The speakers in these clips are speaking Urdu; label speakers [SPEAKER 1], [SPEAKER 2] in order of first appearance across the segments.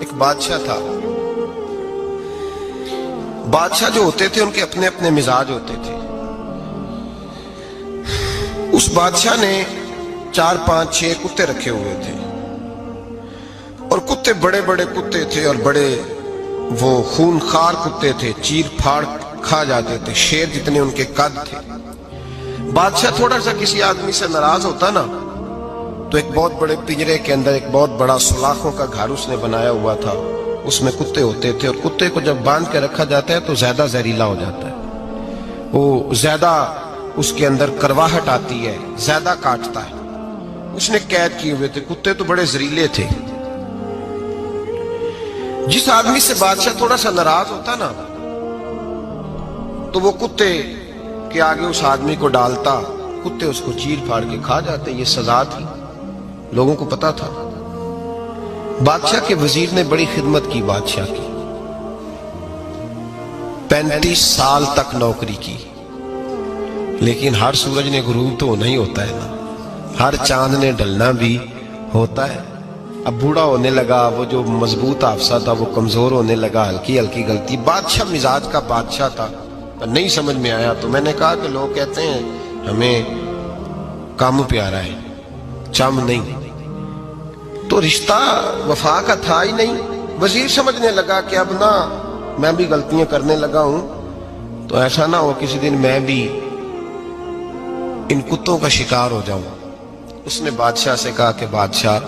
[SPEAKER 1] ایک بادشاہ تھا. بادشاہ جو ہوتے تھے ان کے اپنے اپنے مزاج ہوتے تھے. اس بادشاہ نے 4 5 6 کتے رکھے ہوئے تھے اور کتے بڑے بڑے کتے تھے اور بڑے وہ خونخوار کتے تھے, چیر پھاڑ کھا جاتے تھے, شیر جتنے ان کے قد تھے. بادشاہ تھوڑا سا کسی آدمی سے ناراض ہوتا نا تو ایک بہت بڑے پنجرے کے اندر ایک بہت بڑا سلاخوں کا گھر اس نے بنایا ہوا تھا. اس میں کتے ہوتے تھے اور کتے کو جب باندھ کے رکھا جاتا ہے تو زیادہ زہریلا ہو جاتا ہے, وہ زیادہ اس کے اندر کرواہٹ آتی ہے, زیادہ کاٹتا ہے. اس نے قید کیے ہوئے تھے. کتے تو بڑے زہریلے تھے. جس آدمی سے بادشاہ تھوڑا سا ناراض ہوتا نا تو وہ کتے کے آگے اس آدمی کو ڈالتا, کتے اس کو چیر پھاڑ کے کھا جاتے. یہ سزا تھی, لوگوں کو پتا تھا. بادشاہ کے وزیر نے بڑی خدمت کی بادشاہ کی, 35 سال تک نوکری کی. لیکن ہر سورج نے غروب تو ہونا ہی ہوتا ہے نا, ہر چاند نے ڈلنا بھی ہوتا ہے. اب بوڑھا ہونے لگا, وہ جو مضبوط حافظہ تھا وہ کمزور ہونے لگا, ہلکی ہلکی غلطی. بادشاہ مزاج کا بادشاہ تھا, پر نہیں سمجھ میں آیا. تو میں نے کہا کہ لوگ کہتے ہیں ہمیں کام پیارا ہے, چم نہیں. تو رشتہ وفا کا تھا ہی نہیں. وزیر سمجھنے لگا کہ اب نہ میں بھی غلطیاں کرنے لگا ہوں تو ایسا نہ ہو کسی دن میں بھی ان کتوں کا شکار ہو جاؤں. اس نے بادشاہ سے کہا کہ بادشاہ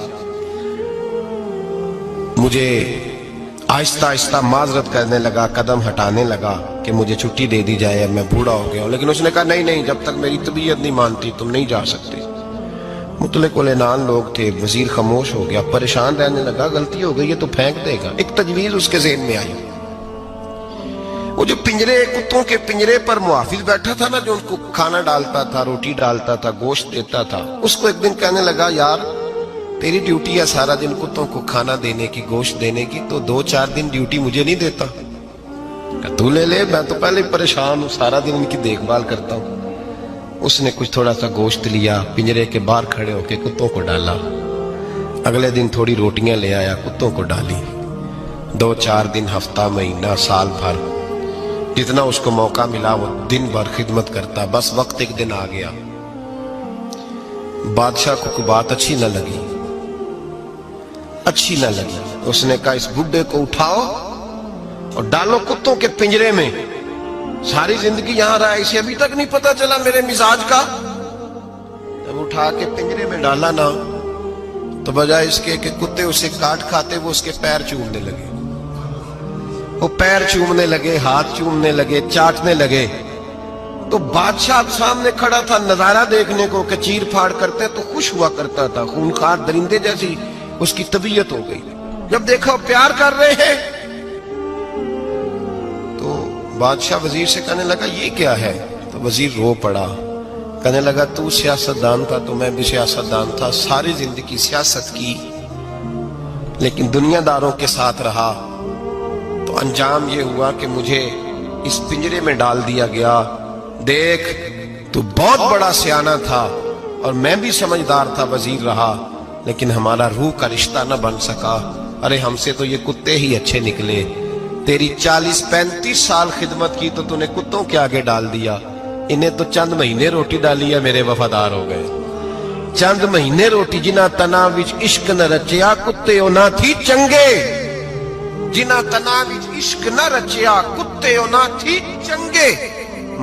[SPEAKER 1] مجھے آہستہ آہستہ معذرت کرنے لگا, قدم ہٹانے لگا کہ مجھے چھٹی دے دی جائے, اب میں بوڑھا ہو گیا ہوں. لیکن اس نے کہا نہیں نہیں, جب تک میری طبیعت نہیں مانتی تم نہیں جا سکتے. مطلق العنان لوگ تھے. وزیر خاموش ہو گیا, پریشان رہنے لگا. غلطی ہو گئی ہے تو پھینک دے گا. ایک تجویز اس کے ذہن میں آئی. وہ جو پنجرے, کتوں کے پنجرے پر محافظ بیٹھا تھا نا, جو ان کو کھانا ڈالتا تھا, روٹی ڈالتا تھا, گوشت دیتا تھا, اس کو ایک دن کہنے لگا یار تیری ڈیوٹی ہے سارا دن کتوں کو کھانا دینے کی, گوشت دینے کی, تو 2 4 دن ڈیوٹی مجھے نہیں دیتا؟ کہ تو لے لے, میں تو پہلے پریشان ہوں, سارا دن ان کی دیکھ بھال کرتا ہوں. اس نے کچھ تھوڑا سا گوشت لیا, پنجرے کے باہر کھڑے ہو کے کتوں کو ڈالا. اگلے دن تھوڑی روٹیاں لے آیا, کتوں کو ڈالی. 2 4 دن, ہفتہ, مہینہ, سال بھر, جتنا اس کو موقع ملا وہ دن بھر خدمت کرتا. بس وقت ایک دن آ گیا, بادشاہ کو کوئی بات اچھی نہ لگی. اس نے کہا اس بڈھے کو اٹھاؤ اور ڈالو کتوں کے پنجرے میں. ساری زندگی یہاں رہا, اسے ابھی تک نہیں پتا چلا میرے مزاج کا. جب اٹھا کے پنجرے میں ڈالا نا تو بجائے اس کے کہ کتے اسے کاٹ کھاتے, وہ اس کے پیر چومنے لگے. وہ پیر چومنے لگے, ہاتھ چومنے لگے, چاٹنے لگے. تو بادشاہ سامنے کھڑا تھا نظارہ دیکھنے کو کہ چیر پھاڑ کرتے تو خوش ہوا کرتا تھا. خونخوار درندے جیسی اس کی طبیعت ہو گئی. جب دیکھا پیار کر رہے ہیں تو بادشاہ وزیر سے کہنے لگا یہ کیا ہے؟ تو وزیر رو پڑا, کہنے لگا تو سیاستدان تھا تو میں بھی سیاستدان تھا, ساری زندگی سیاست کی لیکن دنیا داروں کے ساتھ رہا, تو انجام یہ ہوا کہ مجھے اس پنجرے میں ڈال دیا گیا. دیکھ تو بہت بڑا سیانہ تھا اور میں بھی سمجھدار تھا, وزیر رہا, لیکن ہمارا روح کا رشتہ نہ بن سکا. ارے ہم سے تو یہ کتے ہی اچھے نکلے. تیری 40 35 سال خدمت کی تو نے کتوں کے آگے ڈال دیا. انہیں تو چند مہینے روٹی ڈالی ہے, میرے وفادار ہو گئے. چند مہینے روٹی, جنہ تنا وچ عشق نہ رچیا کتے نہ تھی چنگے. جنہ تنا وچ عشق نہ رچیا کتے نہ تھی چنگے.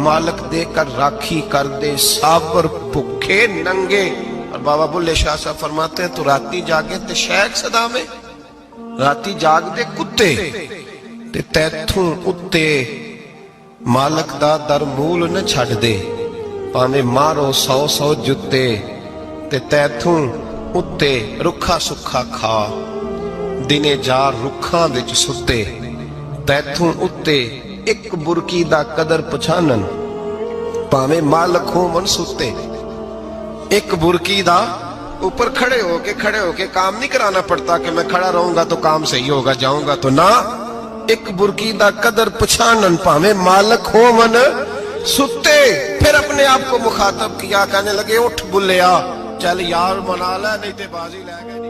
[SPEAKER 1] مالک دے کر راکھی کر دے ساور بھوکے ننگے. اور بابا بلے شاہ صاحب فرماتے ہیں تو راتی جاگے تے شیخ صدا میں, راتی جاگ دے کتے تے تیتھوں اتے مالک دا در مول نہ چھڑ دے. پاویں مارو 100 جتے تے تیتھوں اتے رکھا سکھا کھا. دنے جار رکھاں وچ ستے تیتھوں اتے ایک برکی دا قدر پچھانن. پاویں مالک ہوں من ستے. ایک برکی دا اوپر کھڑے ہو کے کام نہیں کرانا پڑتا کہ میں کھڑا رہوں گا تو کام صحیح ہوگا, جاؤں گا تو نہ. ایک برکی دا قدر پچھانن پاویں مالک ہو من ستے. پھر اپنے آپ کو مخاطب کیا, کہنے لگے اٹھ بلیا چل یار منا لے نہیں تے بازی لے گئے.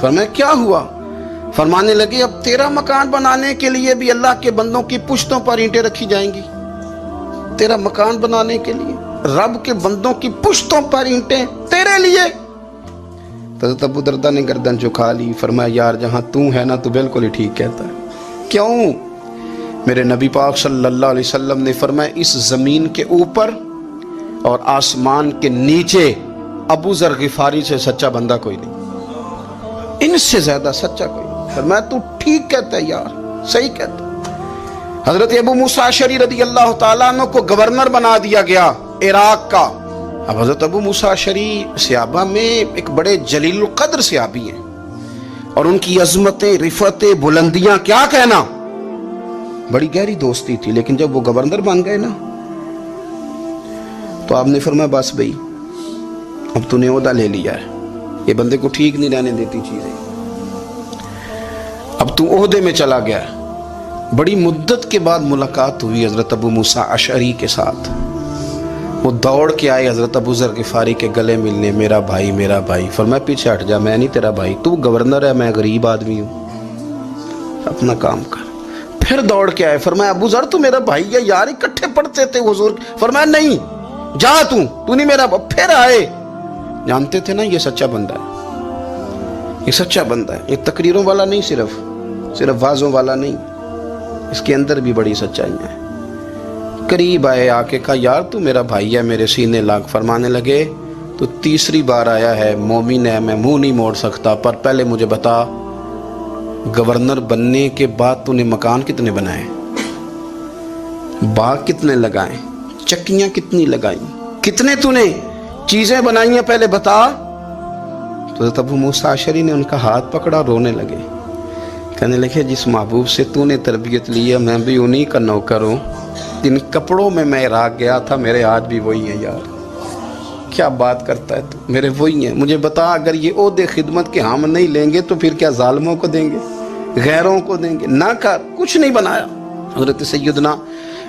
[SPEAKER 2] فرمایا کیا ہوا؟ فرمانے لگے اب تیرا مکان بنانے کے لیے بھی اللہ کے بندوں کی پشتوں پر اینٹیں رکھی جائیں گی. تیرا مکان بنانے کے لیے رب کے بندوں کی پشتوں پر اینٹیں تیرے لیے. حضرت ابو دردہ نے گردن جھکا لی. فرمایا یار جہاں تو ہے نا تو بالکل ہی ٹھیک کہتا ہے. کیوں؟ میرے نبی پاک صلی اللہ علیہ وسلم نے فرمایا اس زمین کے اوپر اور آسمان کے نیچے ابو ذر غفاری سے سچا بندہ کوئی نہیں، ان سے زیادہ سچا کوئی نہیں. فرمایا تو ٹھیک کہتا ہے یار، صحیح کہتا ہے. حضرت ابو موسیٰ اشعری رضی اللہ تعالیٰ عنہ کو گورنر بنا دیا گیا عراق کا. اب حضرت ابو موسیٰ اشعری صحابہ میں ایک بڑے جلیل القدر صحابی ہیں، اور ان کی عظمتیں، رفعتیں، بلندیاں کیا کہنا، بڑی گہری دوستی تھی. لیکن جب وہ گورنر بن گئے نا تو آپ نے فرمایا بس بھئی اب تو نے عہدہ لے لیا ہے، یہ بندے کو ٹھیک نہیں رہنے دیتی چیزیں، اب تو عہدے میں چلا گیا ہے. بڑی مدت کے بعد ملاقات ہوئی حضرت ابو موسیٰ اشعری کے ساتھ. وہ دوڑ کے آئے حضرت ابو ذر غفاری کے گلے ملنے، میرا بھائی میرا بھائی. فرمایا پیچھے ہٹ جا، میں نہیں تیرا بھائی، تو گورنر ہے، میں غریب آدمی ہوں، اپنا کام کر. پھر دوڑ کے آئے. فرمایا ابو ذر تو میرا بھائی ہے یار، اکٹھے پڑھتے تھے حضور. فرمایا نہیں جا، تو نہیں میرا. پھر آئے. جانتے تھے نا یہ سچا بندہ ہے، یہ سچا بندہ ہے، یہ تقریروں والا نہیں، صرف وعظوں والا نہیں، اس کے اندر بھی بڑی سچائی ہے. قریب آئے، آ کے کہا یار تو میرا بھائی ہے، میرے سینے لاگ. فرمانے لگے تو تیسری بار آیا ہے، مومن ہے، میں منہ نہیں موڑ سکتا، پر پہلے مجھے بتا گورنر بننے کے بعد تو نے مکان کتنے بنائے، باغ کتنے لگائے، چکیاں کتنی لگائیں، کتنے تو نے چیزیں بنائی ہیں، پہلے بتا. تو حضرت ابو موسیٰ اشعری نے ان کا ہاتھ پکڑا، رونے لگے. کہنے لگے جس محبوب سے تو نے تربیت لی ہے میں بھی انہی کا نوکر ہوں. جن کپڑوں میں میں عراق گیا تھا میرے آج بھی وہی ہیں. یار کیا بات کرتا ہے تو، میرے وہی ہیں. مجھے بتا اگر یہ عہدے خدمت کے ہم نہیں لیں گے تو پھر کیا ظالموں کو دیں گے، غیروں کو دیں گے؟ نہ کر، کچھ نہیں بنایا. حضرت سیدنا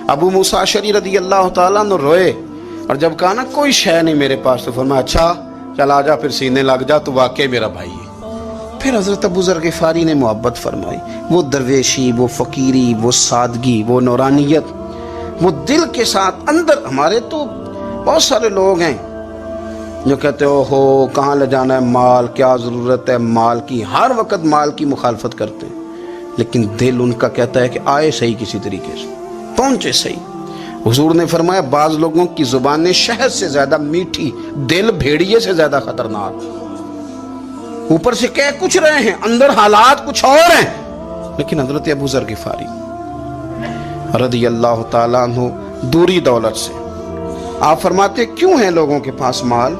[SPEAKER 2] ابو موسیٰ اشعری رضی اللہ تعالیٰ عنہ روئے، اور جب کہا نا کوئی شے نہیں میرے پاس، تو فرمایا اچھا چل آ جا، پھر سینے لگ جا، تو واقعی میرا بھائی ہے. پھر حضرت ابو ذر غفاری نے محبت فرمائی. وہ درویشی، وہ فقیری، وہ سادگی، وہ نورانیت، وہ دل کے ساتھ اندر. ہمارے تو بہت سارے لوگ ہیں جو کہتے ہو کہاں لے جانا ہے مال، کیا ضرورت ہے مال کی، ہر وقت مال کی مخالفت کرتے ہیں، لیکن دل ان کا کہتا ہے کہ آئے صحیح، کسی طریقے سے پہنچے صحیح. حضور نے فرمایا بعض لوگوں کی زبانیں شہد سے زیادہ میٹھی، دل بھیڑیے سے زیادہ خطرناک. اوپر سے کہہ کچھ رہے ہیں، اندر حالات کچھ اور ہیں. لیکن حضرت ابو ذر غفاری رضی اللہ تعالیٰ عنہ دوری دولت سے، آپ فرماتے کیوں ہیں لوگوں کے پاس مال،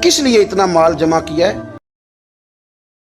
[SPEAKER 2] کس لیے اتنا مال جمع کیا ہے؟